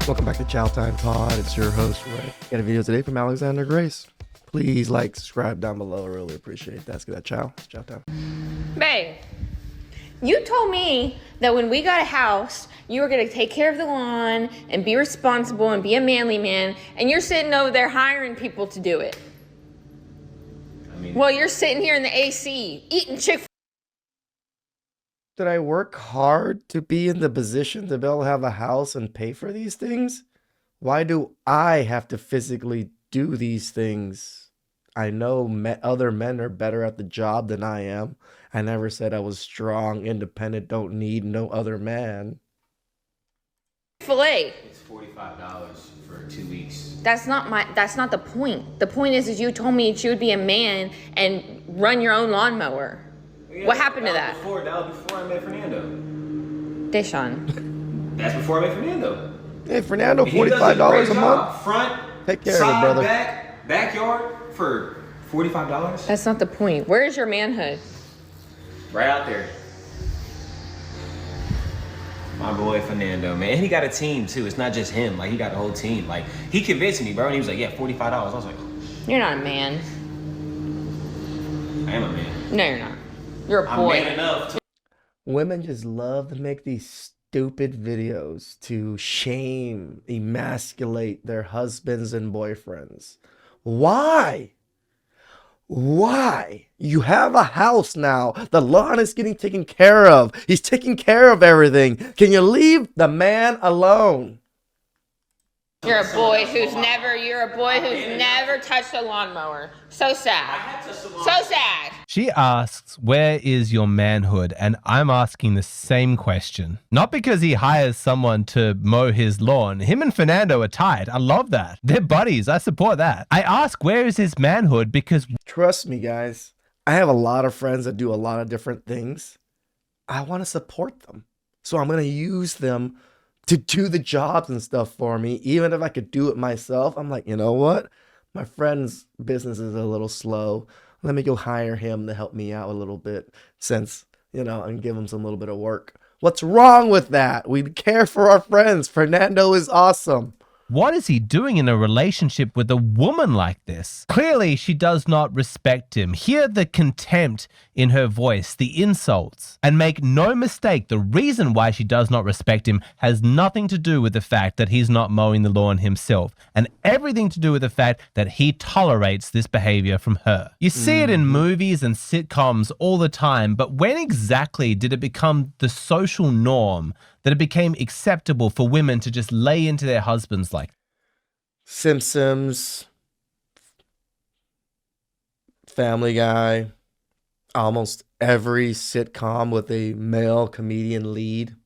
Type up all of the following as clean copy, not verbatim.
Welcome back to TheChowTimePod. It's your host, Ray. Got a video today from Alexander Grace. Please like, subscribe down below. I really appreciate that. Let's get that chow. It's chow time. Babe, you told me that when we got a house, you were going to take care of the lawn and be responsible and be a manly man, and you're sitting over there hiring people to do it. Well, you're sitting here in the AC, eating Chick-fil-A. Did I work hard to be in the position to be able to have a house and pay for these things? Why do I have to physically do these things? I know other men are better at the job than I am. I never said I was strong, independent, don't need no other man. Chick-fil-A. It's $45 for 2 weeks. That's not the point. The point is you told me that you would be a man and run your own lawnmower. Yeah, what happened to that? That was before I met Fernando. Deshaun. That's before I met Fernando. Hey, Fernando, He does $45 a great month? job. Front, Take care of it, side, brother. backyard for $45. That's not the point. Where is your manhood? Right out there. My boy Fernando, man. And he got a team too. It's not just him. Like, he got a whole team. Like, he convinced me, bro. And he was like, yeah, $45. I was like, You're not a man. I am a man. No, you're not. You're a boy. I'm man enough to. Women just love to make these stupid videos to shame, emasculate their husbands and boyfriends. Why? Why? You have a house now. The lawn is getting taken care of. He's taking care of everything. Can you leave the man alone? You're a boy who's never touched a lawnmower. So sad. So sad. She asks, where is your manhood? And I'm asking the same question. Not because he hires someone to mow his lawn. Him and Fernando are tight. I love that. They're buddies. I support that. I ask, where is his manhood? Because Trust me, guys. I have a lot of friends that do a lot of different things. I want to support them. So I'm going to use them to do the jobs and stuff for me. Even if I could do it myself, I'm like, you know what? My friend's business is a little slow. Let me go hire him to help me out a little bit since, and give him some little bit of work. What's wrong with that? We care for our friends. Fernando is awesome. what is he doing in a relationship with a woman like this? Clearly, she does not respect him. Hear the contempt in her voice, the insults. And make no mistake, the reason why she does not respect him has nothing to do with the fact that he's not mowing the lawn himself, and everything to do with the fact that he tolerates this behavior from her. You see it in movies and sitcoms all the time, but when exactly did it become the social norm that it became acceptable for women to just lay into their husbands like Simpsons, Family Guy, almost every sitcom with a male comedian lead?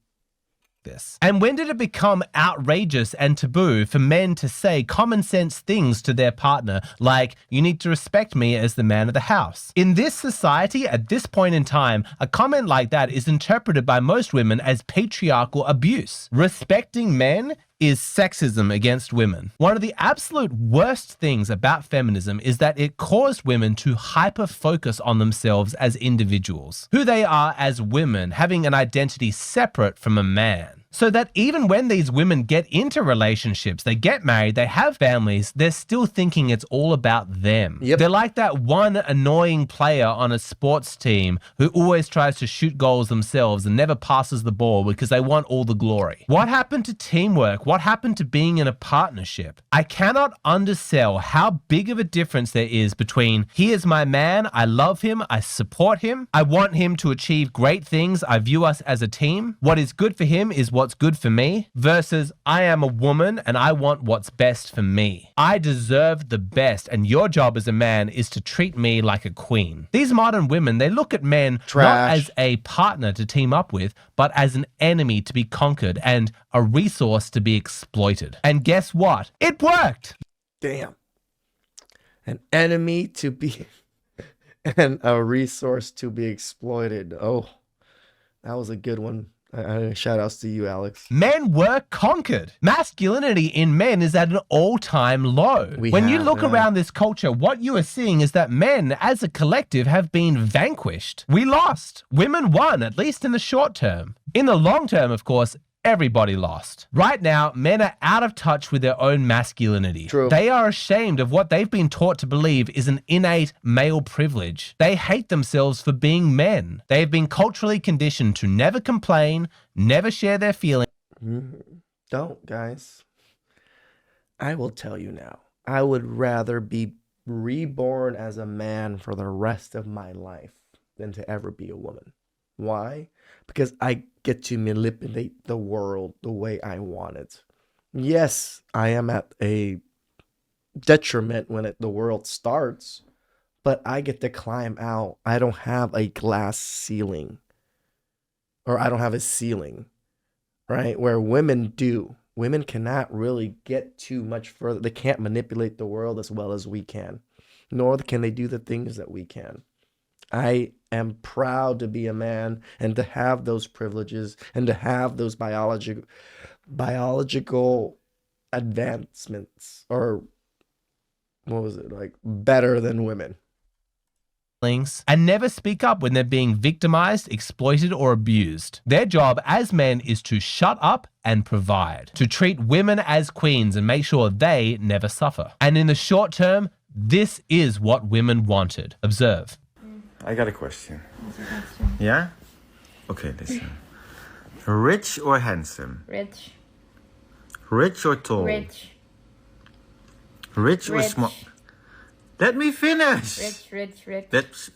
this? And when did it become outrageous and taboo for men to say common sense things to their partner, like, you need to respect me as the man of the house? In this society, at this point in time, a comment like that is interpreted by most women as patriarchal abuse. Respecting men is sexism against women. One of the absolute worst things about feminism is that it caused women to hyper-focus on themselves as individuals, who they are as women, having an identity separate from a man. So that even when these women get into relationships, they get married, they have families, they're still thinking it's all about them. Yep. They're like that one annoying player on a sports team who always tries to shoot goals themselves and never passes the ball because they want all the glory. What happened to teamwork? What happened to being in a partnership? I cannot undersell how big of a difference there is between, he is my man, I love him, I support him, I want him to achieve great things, I view us as a team. What is good for him is what's good for me, versus I am a woman and I want what's best for me. I deserve the best, and your job as a man is to treat me like a queen. These modern women, they look at men not Trash. as a partner to team up with, but as an enemy to be conquered and a resource to be exploited. And guess what? It worked! Damn. An enemy to be and a resource to be exploited. Oh, that was a good one. Shout outs to you, Alex. Men were conquered. Masculinity in men is at an all-time low. When you look around this culture, what you are seeing is that men, as a collective, have been vanquished. We lost. Women won, at least in the short term. In the long term, of course, everybody lost. Right now, men are out of touch with their own masculinity. True. They are ashamed of what they've been taught to believe is an innate male privilege. They hate themselves for being men. They have been culturally conditioned to never complain, never share their feelings. Don't, guys. I will tell you now. I would rather be reborn as a man for the rest of my life than to ever be a woman. Why? Because I get to manipulate the world the way I want it. Yes, I am at a detriment when the world starts, but I get to climb out. I don't have a glass ceiling, or I don't have a ceiling, right? Where women do. Women cannot really get too much further. They can't manipulate the world as well as we can, nor can they do the things that we can. I am proud to be a man and to have those privileges and to have those biological advancements, or what was it, like, better than women. And never speak up when they're being victimized, exploited, or abused. Their job as men is to shut up and provide, to treat women as queens and make sure they never suffer. And in the short term, this is what women wanted. Observe. I got a question. Yeah? Okay, listen. Rich or handsome? Rich. Rich or tall? Rich. Rich or small? Let me finish. Rich.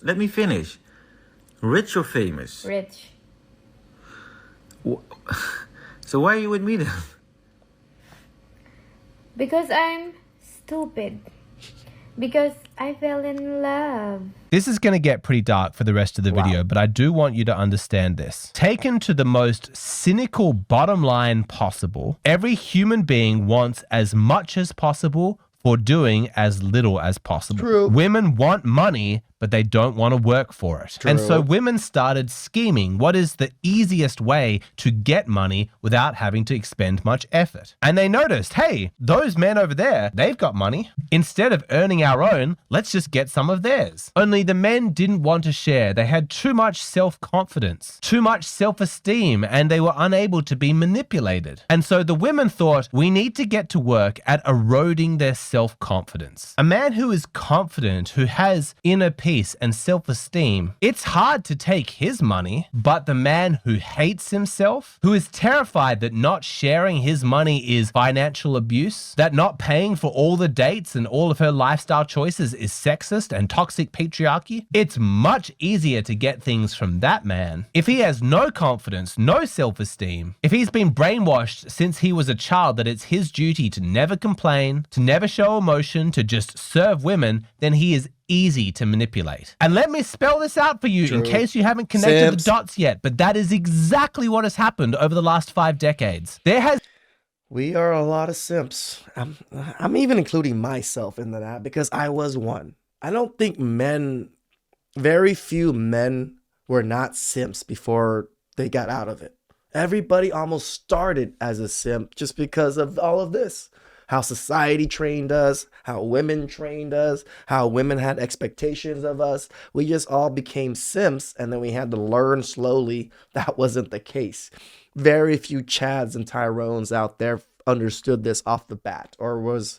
Let me finish. Rich or famous? Rich. So why are you with me then? Because I'm stupid. Because I fell in love. This is going to get pretty dark for the rest of the video, but I do want you to understand this. Taken to the most cynical bottom line possible, every human being wants as much as possible for doing as little as possible. True. Women want money, but they don't want to work for it. True. And so women started scheming what is the easiest way to get money without having to expend much effort. And they noticed, hey, those men over there, they've got money. Instead of earning our own, let's just get some of theirs. Only the men didn't want to share. They had too much self-confidence, too much self-esteem, and they were unable to be manipulated. And so the women thought, we need to get to work at eroding their self-confidence. A man who is confident, who has inner peace and self-esteem, it's hard to take his money, but the man who hates himself, who is terrified that not sharing his money is financial abuse, that not paying for all the dates and all of her lifestyle choices is sexist and toxic patriarchy, it's much easier to get things from that man. If he has no confidence, no self-esteem, if he's been brainwashed since he was a child that it's his duty to never complain, to never show emotion, to just serve women, then he is easy to manipulate. And let me spell this out for you in case you haven't connected the dots yet, but that is exactly what has happened over the last 5 decades. We are a lot of simps. I'm even including myself into that because I was one. I don't think very few men were not simps before they got out of it. Everybody almost started as a simp just because of all of this. How society trained us, how women trained us, how women had expectations of us. We just all became simps, and then we had to learn slowly that wasn't the case. Very few Chads and Tyrones out there understood this off the bat, or was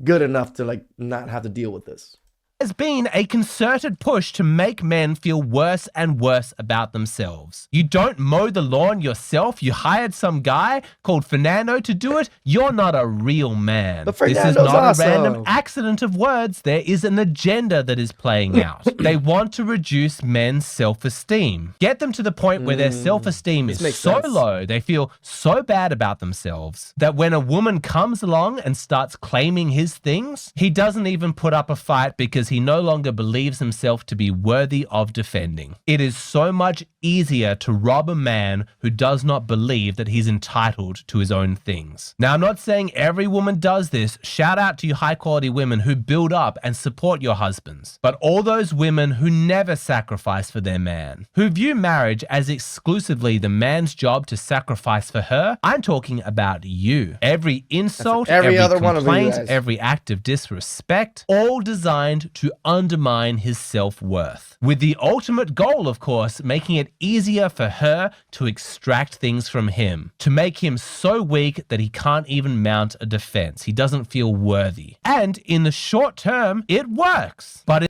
good enough to not have to deal with this. Has been a concerted push to make men feel worse and worse about themselves. You don't mow the lawn yourself. You hired some guy called Fernando to do it. You're not a real man. But this is Fernando's not awesome. a random accident of words. There is an agenda that is playing out. They want to reduce men's self-esteem. Get them to the point where their self-esteem is so low, they feel so bad about themselves, that when a woman comes along and starts claiming his things, he doesn't even put up a fight because he no longer believes himself to be worthy of defending. It is so much easier to rob a man who does not believe that he's entitled to his own things. Now, I'm not saying every woman does this. Shout out to you high-quality women who build up and support your husbands. But all those women who never sacrifice for their man, who view marriage as exclusively the man's job to sacrifice for her, I'm talking about you. Every insult, every other one of you complaint, guys. every act of disrespect, all designed to to undermine his self-worth. With the ultimate goal, of course, making it easier for her to extract things from him, to make him so weak that he can't even mount a defense. He doesn't feel worthy. And in the short term, it works. But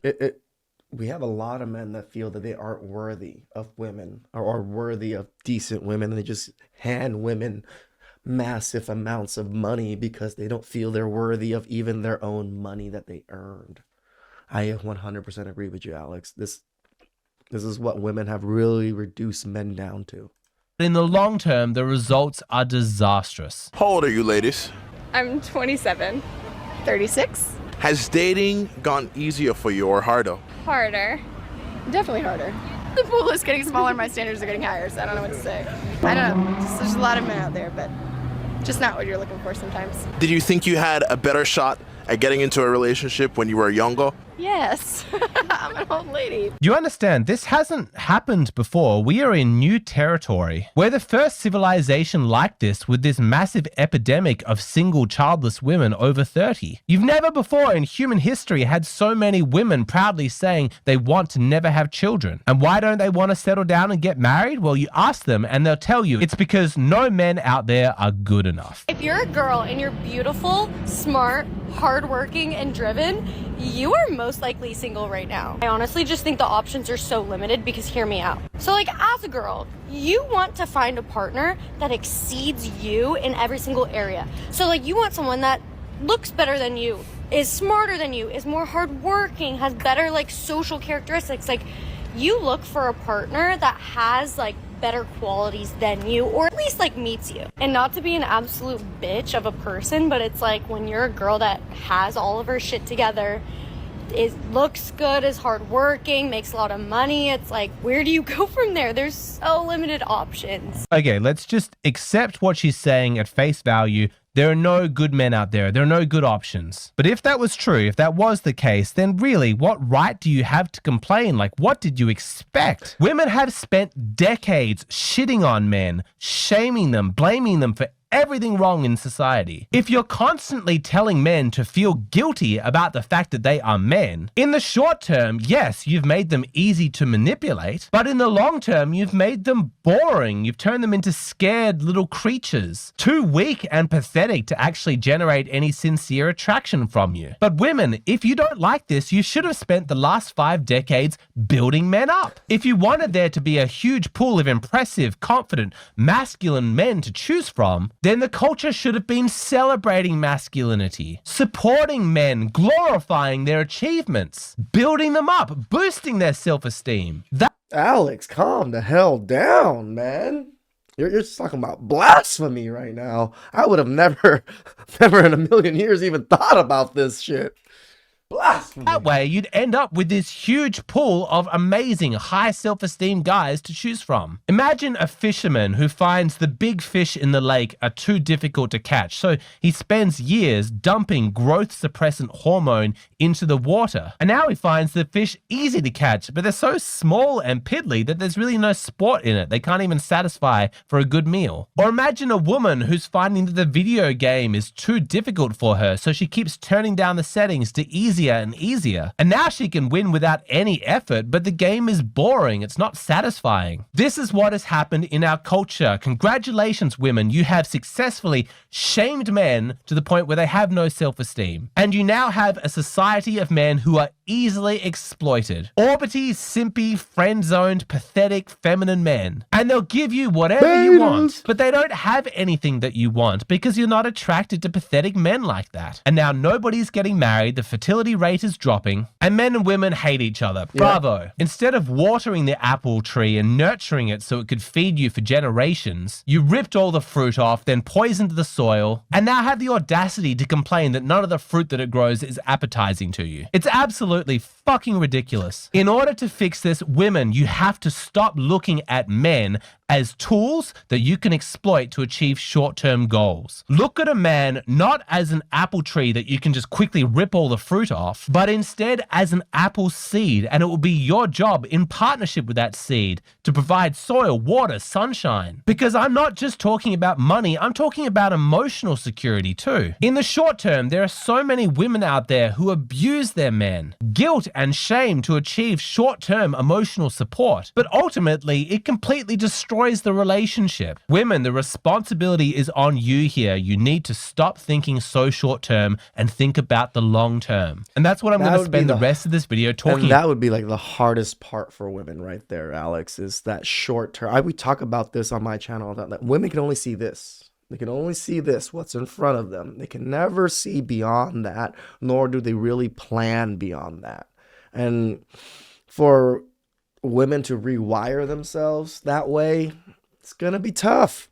we have a lot of men that feel that they aren't worthy of women or worthy of decent women, and they just hand women massive amounts of money because they don't feel they're worthy of even their own money that they earned. I 100% agree with you, Alex. This is what women have really reduced men down to. in the long term, the results are disastrous. How old are you, ladies? I'm 27. 36. Has dating gone easier for you or harder? Harder. Definitely harder. The pool is getting smaller, my standards are getting higher, so I don't know what to say. I don't know. There's a lot of men out there, but just not what you're looking for sometimes. Did you think you had a better shot at getting into a relationship when you were younger? Yes. I'm an old lady. You understand, this hasn't happened before. We are in new territory. We're the first civilization like this with this massive epidemic of single childless women over 30. You've never before in human history had so many women proudly saying they want to never have children. And why don't they want to settle down and get married? Well, you ask them and they'll tell you it's because no men out there are good enough. If you're a girl and you're beautiful, smart, hardworking, and driven, you are most likely single right now. I honestly just think the options are so limited because hear me out. So like as a girl, you want to find a partner that exceeds you in every single area. So like you want someone that looks better than you, is smarter than you, is more hardworking, has better like social characteristics. Like you look for a partner that has like better qualities than you, or at least like meets you. And not to be an absolute bitch of a person, but it's like when you're a girl that has all of her shit together, looks good, is hardworking, makes a lot of money, it's like, where do you go from there? There's so limited options. Okay, let's just accept what she's saying at face value. There are no good men out there. There are no good options. But if that was true, if that was the case, then really, what right do you have to complain? Like, what did you expect? Women have spent decades shitting on men, shaming them, blaming them for everything wrong in society. If you're constantly telling men to feel guilty about the fact that they are men, in the short term, yes, you've made them easy to manipulate, but in the long term, you've made them boring. You've turned them into scared little creatures, too weak and pathetic to actually generate any sincere attraction from you. But women, if you don't like this, you should have spent the last 5 decades building men up. If you wanted there to be a huge pool of impressive, confident, masculine men to choose from, then the culture should have been celebrating masculinity, supporting men, glorifying their achievements, building them up, boosting their self-esteem. Alex, calm the hell down, man. You're just talking about blasphemy right now. I would have never in a million years even thought about this shit. Blasphemy. That way, you'd end up with this huge pool of amazing, high self-esteem guys to choose from. Imagine a fisherman who finds the big fish in the lake are too difficult to catch, so he spends years dumping growth-suppressant hormone into the water. And now he finds the fish easy to catch, but they're so small and piddly that there's really no sport in it. They can't even satisfy for a good meal. Or imagine a woman who's finding that the video game is too difficult for her, so she keeps turning down the settings to easier and easier. And now she can win without any effort, but the game is boring. It's not satisfying. This is what has happened in our culture. Congratulations, women. You have successfully shamed men to the point where they have no self-esteem. And you now have a society of men who are easily exploited. Orbity, simpy, friend-zoned, pathetic, feminine men. And they'll give you whatever you want, but they don't have anything that you want because you're not attracted to pathetic men like that. And now nobody's getting married, the fertility rate is dropping, and men and women hate each other. Bravo. Instead of watering the apple tree and nurturing it so it could feed you for generations, you ripped all the fruit off, then poisoned the soil, and now have the audacity to complain that none of the fruit that it grows is appetizing to you. It's absolutely fucking ridiculous. In order to fix this, women, you have to stop looking at men as tools that you can exploit to achieve short-term goals. Look at a man not as an apple tree that you can just quickly rip all the fruit off, but instead as an apple seed, and it will be your job in partnership with that seed to provide soil, water, sunshine. Because I'm not just talking about money, I'm talking about emotional security too. In the short term, there are so many women out there who abuse their men, guilt and shame to achieve short-term emotional support, but ultimately it completely destroys the relationship. Women, the responsibility is on you here. You need to stop thinking so short-term and think about the long-term. And that's what I'm going to spend the rest of this video talking about. That would be like the hardest part for women right there, Alex, is that short term. We talk about this on my channel, that women can only see this. They can only see this, what's in front of them. They can never see beyond that, nor do they really plan beyond that. And for women to rewire themselves that way, it's going to be tough.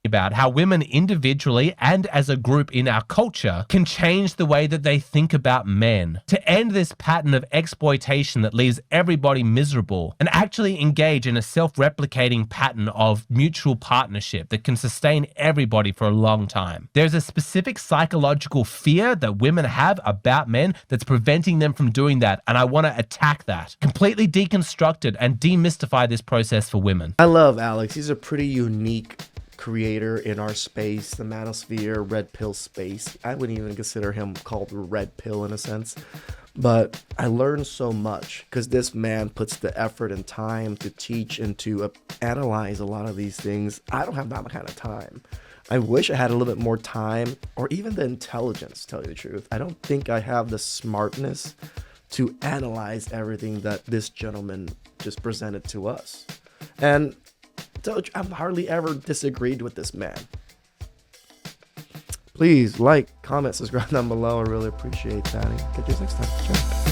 About how women individually and as a group in our culture can change the way that they think about men to end this pattern of exploitation that leaves everybody miserable and actually engage in a self-replicating pattern of mutual partnership that can sustain everybody for a long time. There's a specific psychological fear that women have about men that's preventing them from doing that, and I want to attack that. Completely deconstruct it and demystify this process for women. I love Alex. He's a pretty unique creator in our space, the manosphere, red pill space. I wouldn't even consider him called red pill in a sense, but I learned so much because this man puts the effort and time to teach and to analyze a lot of these things. I don't have that kind of time. I wish I had a little bit more time or even the intelligence, to tell you the truth. I don't think I have the smartness to analyze everything that this gentleman just presented to us. And I've hardly ever disagreed with this man. Please like, comment, subscribe down below. I really appreciate that. And catch you next time. Ciao.